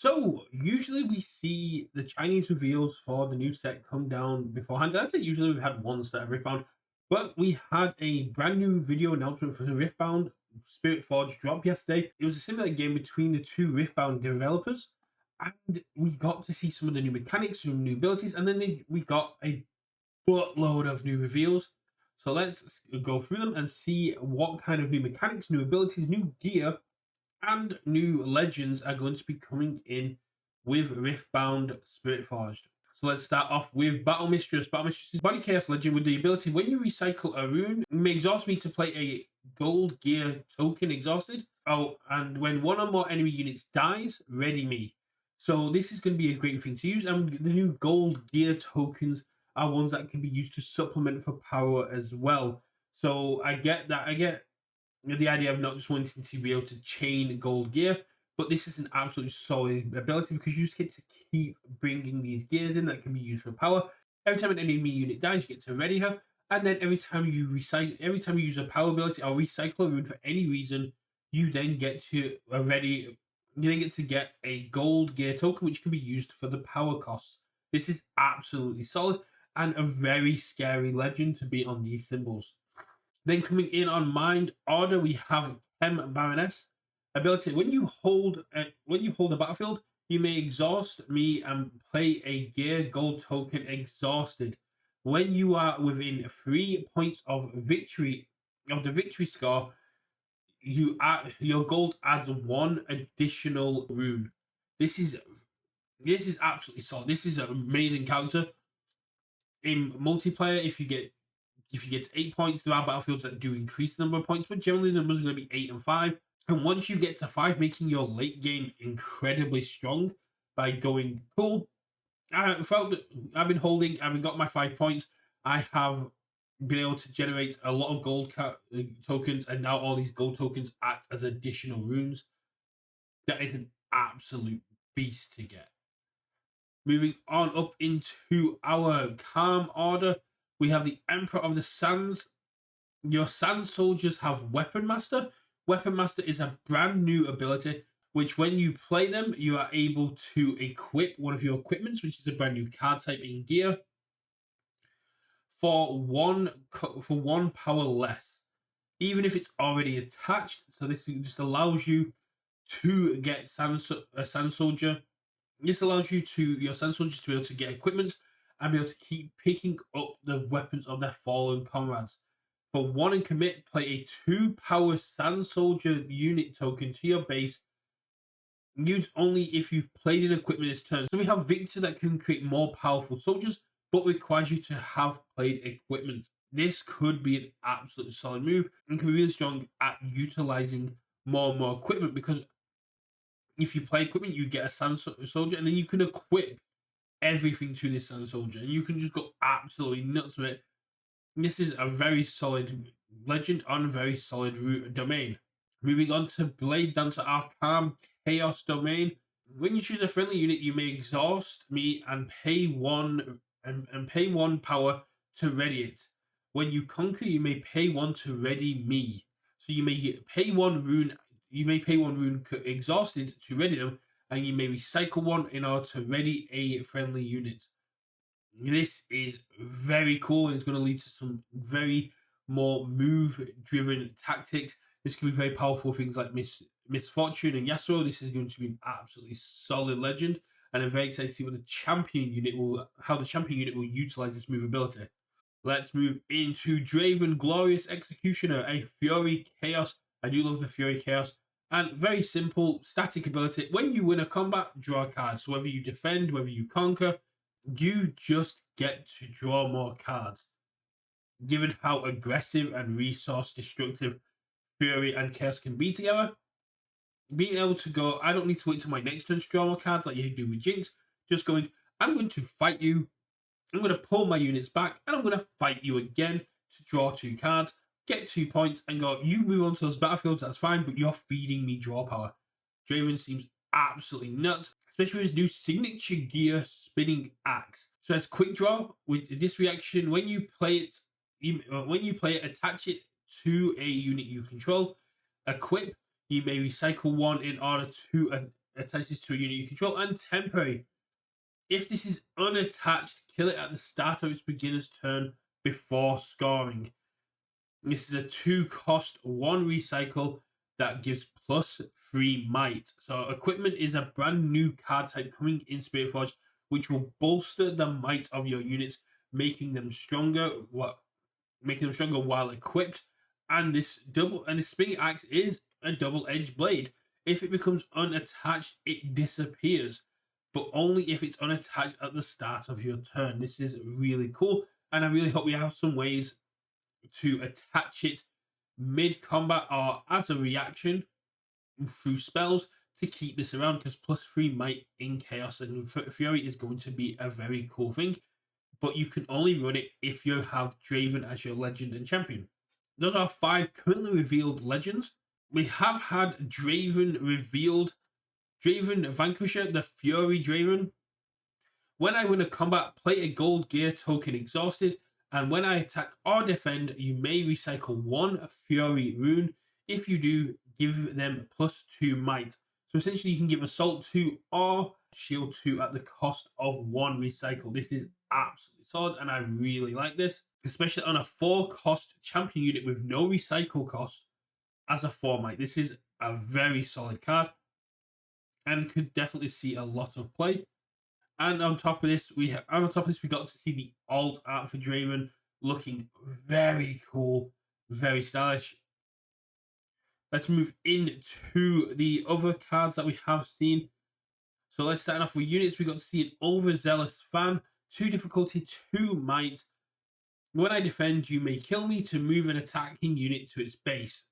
So usually we see the Chinese reveals for the new set come down beforehand. I say usually we've had one set of Riftbound, but we had a brand new video announcement for the Riftbound Spiritforged drop yesterday. It was a similar game between the two Riftbound developers, and we got to see some of the new mechanics, some new abilities, and then we got a buttload of new reveals. So let's go through them and see what kind of new mechanics, new abilities, new gear, and new legends are going to be coming in with Riftbound Spiritforged. So let's start off with Battle Mistress. Battle Mistress is Body Chaos Legend with the ability when you recycle a rune, you may exhaust me to play a gold gear token exhausted. Oh, and when one or more enemy units dies, ready me. So this is going to be a great thing to use. And the new gold gear tokens are ones that can be used to supplement for power as well. So I get that. I get the idea of not just wanting to be able to chain gold gear, but this is an absolutely solid ability because you just get to keep bringing these gears in that can be used for power. Every time an enemy unit dies, you get to ready her, and then every time you use a power ability or recycle a rune for any reason, you then get to already you then get to get a gold gear token which can be used for the power costs. This is absolutely solid and a very scary legend to be on these symbols. Then coming in on Mind Order, we have Chem Baroness. Ability: when you hold a battlefield, you may exhaust me and play a gear gold token exhausted. When you are within 3 points of the victory score, your gold adds one additional rune. This is this is absolutely solid. This is an amazing character in multiplayer. If you get to 8 points, there are battlefields that do increase the number of points, but generally the numbers are going to be 8 and 5. And once you get to 5, making your late game incredibly strong by going cool. I felt that I've been got my 5 points. I have been able to generate a lot of tokens, and now all these gold tokens act as additional runes. That is an absolute beast to get. Moving on up into our calm order, we have the Emperor of the Sands. Your Sand Soldiers have Weapon Master. Weapon Master is a brand new ability, which when you play them, you are able to equip one of your equipments, which is a brand new card type in gear, for one power less, even if it's already attached. So this just allows you to get a Sand Soldier. This allows your Sand Soldiers to be able to get equipment and be able to keep picking up the weapons of their fallen comrades. For one and commit, play a 2 power Sand Soldier unit token to your base. Use only if you've played an equipment this turn. So we have Victor that can create more powerful soldiers, but requires you to have played equipment. This could be an absolutely solid move and can be really strong at utilizing more and more equipment because if you play equipment, you get a Sand Soldier and then you can equip everything to this Sand Soldier and you can just go absolutely nuts with it. This is a very solid legend on a very solid root domain. Moving on to Blade Dancer Arcam Chaos Domain. When you choose a friendly unit, you may exhaust me and pay one power to ready it. When you conquer, you may pay one to ready me. So you may pay one rune. You may pay one rune exhausted to ready them, and you may recycle one in order to ready a friendly unit. This is very cool and it's going to lead to some very more move driven tactics. This can be very powerful things like Misfortune and Yasuo. This is going to be an absolutely solid legend, and I'm very excited to see how the champion unit will utilize this move ability. Let's move into Draven Glorious Executioner, a Fury Chaos. I do love the Fury Chaos. And very simple static ability. When you win a combat, draw a card. So whether you defend, whether you conquer, you just get to draw more cards. Given how aggressive and resource destructive Fury and Chaos can be together, being able to go, I don't need to wait till my next turn to draw more cards like you do with Jinx. Just going, I'm going to fight you. I'm going to pull my units back and I'm going to fight you again to draw 2 cards, get 2 points, and go, you move on to those battlefields, that's fine, but you're feeding me draw power. Draven seems absolutely nuts, especially with his new signature gear spinning axe. So as quick draw with this reaction, when you play it, attach it to a unit you control, equip. You may recycle one in order to attach this to a unit you control, and temporary. If this is unattached, kill it at the start of its beginner's turn before scoring. This is a 2-cost 1 recycle that gives +3 might. So equipment is a brand new card type coming in Spiritforged, which will bolster the might of your units, making them stronger. Making them stronger while equipped. And this spinning axe is a double-edged blade. If it becomes unattached, it disappears, but only if it's unattached at the start of your turn. This is really cool, and I really hope we have some ways to attach it mid-combat or as a reaction through spells to keep this around, because +3 might in chaos and fury is going to be a very cool thing, but you can only run it if you have Draven as your legend and champion. Those are 5 currently revealed legends. We have had Draven revealed. Draven Vanquisher, the Fury Draven. When I win a combat, play a gold gear token exhausted, and when I attack or defend, you may recycle 1 Fury rune. If you do, give them +2 might. So essentially, you can give Assault 2 or Shield 2 at the cost of 1 recycle. This is absolutely solid, and I really like this, especially on a 4-cost champion unit with no recycle cost as a 4 might. This is a very solid card and could definitely see a lot of play. And on top of this, we got to see the alt art for Draven, looking very cool, very stylish. Let's move into the other cards that we have seen. So let's start off with units. We got to see an overzealous fan, 2 difficulty, 2 might. When I defend, you may kill me to move an attacking unit to its base.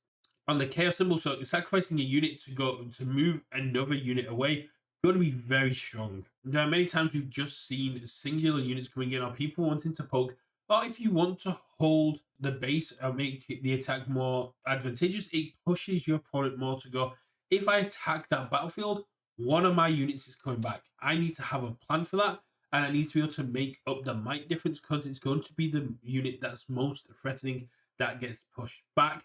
On the chaos symbol, so sacrificing a unit to move another unit away, going to be very strong. There are many times we've just seen singular units coming in, or people wanting to poke, or if you want to hold the base or make the attack more advantageous, it pushes your opponent more to go, if I attack that battlefield, one of my units is coming back. I need to have a plan for that, and I need to be able to make up the might difference, because it's going to be the unit that's most threatening that gets pushed back.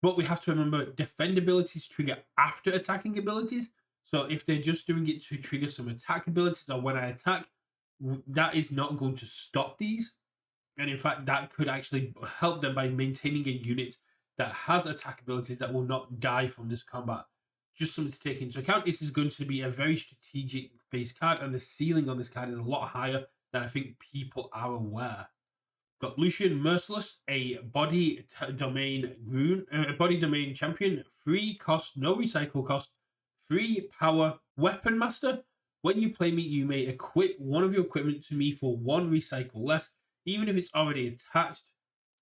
But we have to remember, defend abilities trigger after attacking abilities. So if they're just doing it to trigger some attack abilities, or when I attack, that is not going to stop these. And in fact, that could actually help them by maintaining a unit that has attack abilities that will not die from this combat. Just something to take into account. This is going to be a very strategic base card, and the ceiling on this card is a lot higher than I think people are aware. Got Lucian Merciless, a body domain rune, body domain champion, 3 cost, no recycle cost, 3 power, weapon master. When you play me, you may equip one of your equipment to me for 1 recycle less, even if it's already attached.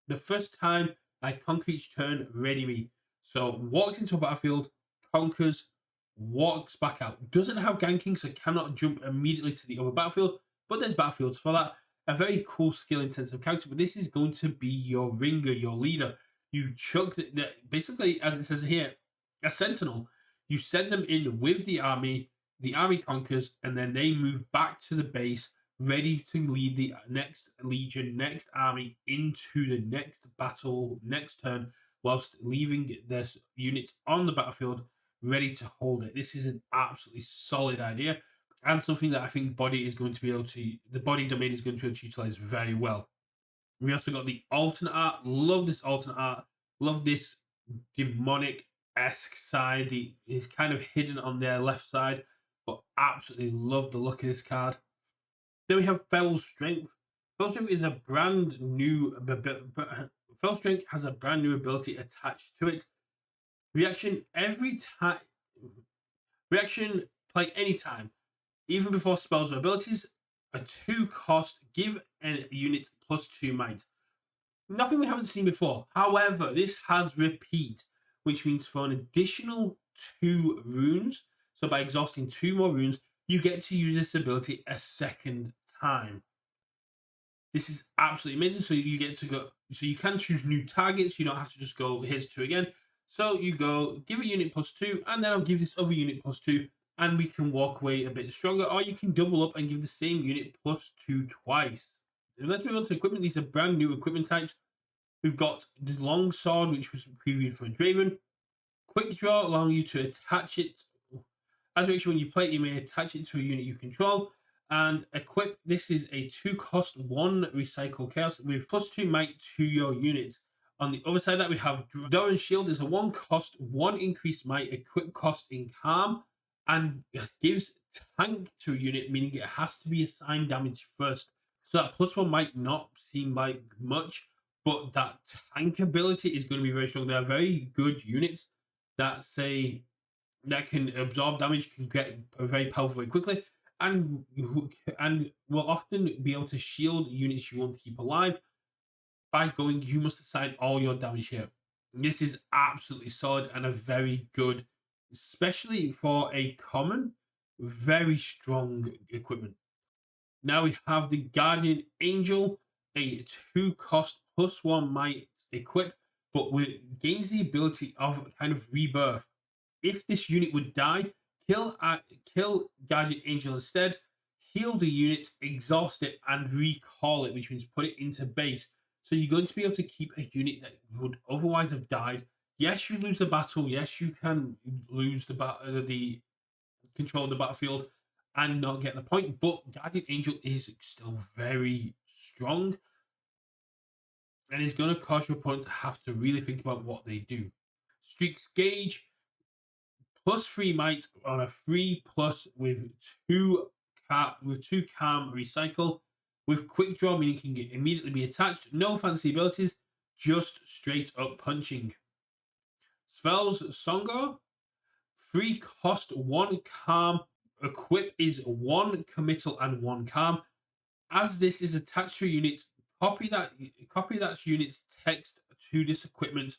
The first time I conquer each turn, ready me. So walks into a battlefield, conquers, walks back out. Doesn't have ganking, so cannot jump immediately to the other battlefield, but there's battlefields for that. A very cool skill intensive character, but this is going to be your ringer, your leader. You chuck basically, as it says here, a sentinel. You send them in with the army conquers, and then they move back to the base, ready to lead the next legion, next army into the next battle, next turn, whilst leaving their units on the battlefield ready to hold it. This is an absolutely solid idea, and something that I think the body domain is going to be able to utilize very well. We also got the alternate art. Love this alternate art. Love this demonic-esque side. It's kind of hidden on their left side, but absolutely love the look of this card. Then we have Fell Strength. Fell Strength is a brand new. Fell Strength has a brand new ability attached to it. Reaction every time. Reaction play anytime, even before spells or abilities. A 2 cost, give a unit +2 might. Nothing we haven't seen before. However, this has repeat, which means for an additional 2 runes, so by exhausting 2 more runes, you get to use this ability a second time. This is absolutely amazing. So you get to go, so you can choose new targets. You don't have to just go, here's 2 again. So you go, give a unit +2, and then I'll give this other unit +2, and we can walk away a bit stronger, or you can double up and give the same unit +2 twice. And let's move on to equipment. These are brand new equipment types. We've got the long sword, which was previewed for Draven. Quick draw, allowing you to attach it As a when you play it, you may attach it to a unit you control. And equip, this is a 2 cost 1 recycle chaos with +2 might to your unit. On the other side of that, we have Doran's Shield is a 1 cost 1 increased might, equip cost in calm, and it gives tank to a unit, meaning it has to be assigned damage first. So that +1 might not seem like much, but that tank ability is going to be very strong. They are very good units that say that can absorb damage, can get very powerful very quickly, and and will often be able to shield units you want to keep alive by going. You must assign all your damage here. This is absolutely solid and a very good, especially for a common, very strong equipment. Now we have the Guardian Angel, a 2 cost +1 might equip, but gains the ability of kind of rebirth. If this unit would die, kill Guardian Angel instead, heal the unit, exhaust it, and recall it, which means put it into base. So you're going to be able to keep a unit that would otherwise have died. Yes, you lose the battle. Yes, you can lose the control of the battlefield and not get the point. But Guardian Angel is still very strong and is going to cause your opponent to have to really think about what they do. Streaks Gauge, +3 might on a 3+ with two calm recycle with quick draw, meaning it can immediately be attached. No fancy abilities, just straight up punching. Svel's Songar, 3 cost 1 calm. Equip is 1 committal and 1 calm. As this is attached to a unit, copy that unit's text to this equipment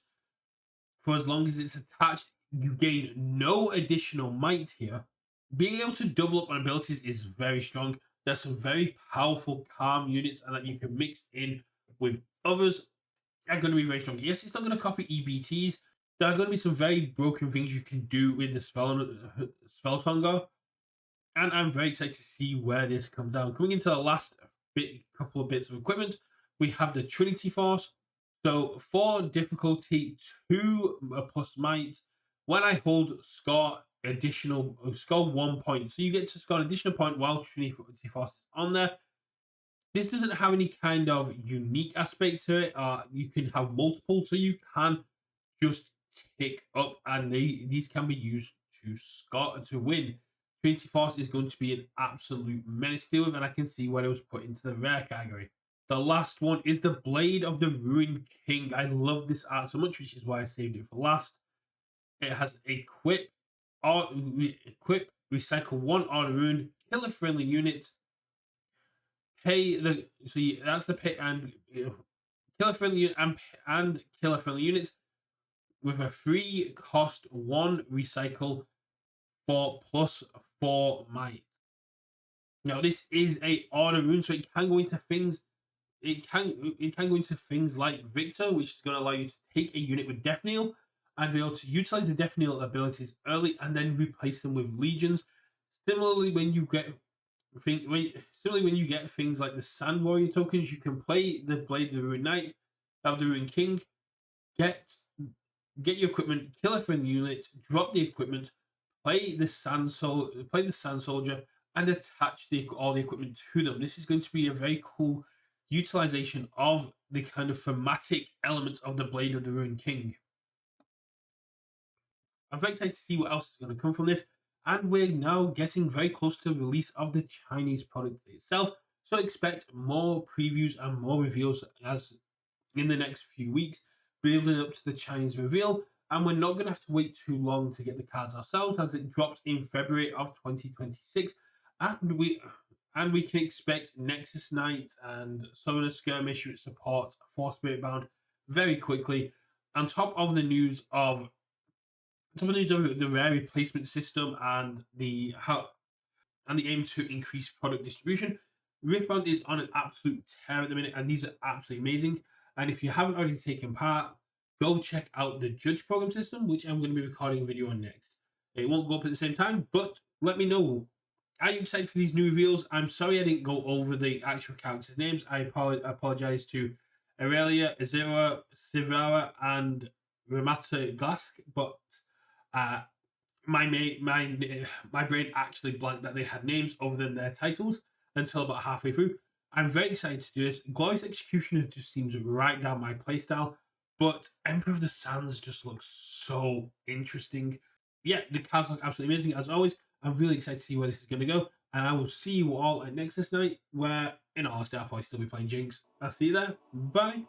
for as long as it's attached. You gain no additional might here. Being able to double up on abilities is very strong. There's some very powerful calm units and that you can mix in with others are going to be very strong. Yes, it's not going to copy EBTs. There are going to be some very broken things you can do with the Sveltonga, and I'm very excited to see where this comes down. Coming into the last couple of bits of equipment, we have the Trinity Force. So for difficulty 2 plus might, when I hold score 1 point. So you get to score an additional point while Trinity Force is on there. This doesn't have any kind of unique aspect to it. You can have multiple, so you can just tick up, and these can be used to score to win. Trinity Force is going to be an absolute menace to deal with, and I can see why it was put into the rare category. The last one is the Blade of the Ruined King. I love this art so much, which is why I saved it for last. It has equip, recycle 1 order rune, kill a friendly unit, that's the pay and kill a friendly unit and kill a friendly unit with a 3 cost 1 recycle for +4 might. Now this is a order rune, so it can go into things. It can go into things like Victor, which is going to allow you to take a unit with Death Knell and be able to utilize the Death Knell abilities early and then replace them with legions. Similarly, when you get things like the Sand Warrior tokens, you can play the Blade of the Ruined Knight, of the Ruined King, get your equipment, kill a friendly unit, drop the equipment, play the Sand Soldier, and attach all the equipment to them. This is going to be a very cool utilization of the kind of thematic elements of the Blade of the Ruined King. I'm very excited to see what else is going to come from this. And we're now getting very close to the release of the Chinese product itself. So expect more previews and more reveals as in the next few weeks, building up to the Chinese reveal. And we're not going to have to wait too long to get the cards ourselves, as it drops in February of 2026. And we can expect Nexus Knight and Summoner Skirmish support for Spiritbound very quickly. On top of the news of the rare replacement system and the aim to increase product distribution, Riftbound is on an absolute tear at the minute, and these are absolutely amazing. And if you haven't already taken part, go check out the Judge Program system, which I'm going to be recording a video on next. It won't go up at the same time, but let me know. Are you excited for these new reveals? I'm sorry I didn't go over the actual characters' names. I apologize to Aurelia, Azura, Sivara, and Ramata Glask, but my brain actually blanked that they had names other than their titles until about halfway through. I'm very excited to do this. Glorious Executioner just seems right down my playstyle, but Emperor of the Sands just looks so interesting. Yeah, the cards look absolutely amazing as always. I'm really excited to see where this is going to go, and I will see you all at Nexus Night, where in all honesty I'll probably still be playing Jinx. I'll see you there. Bye.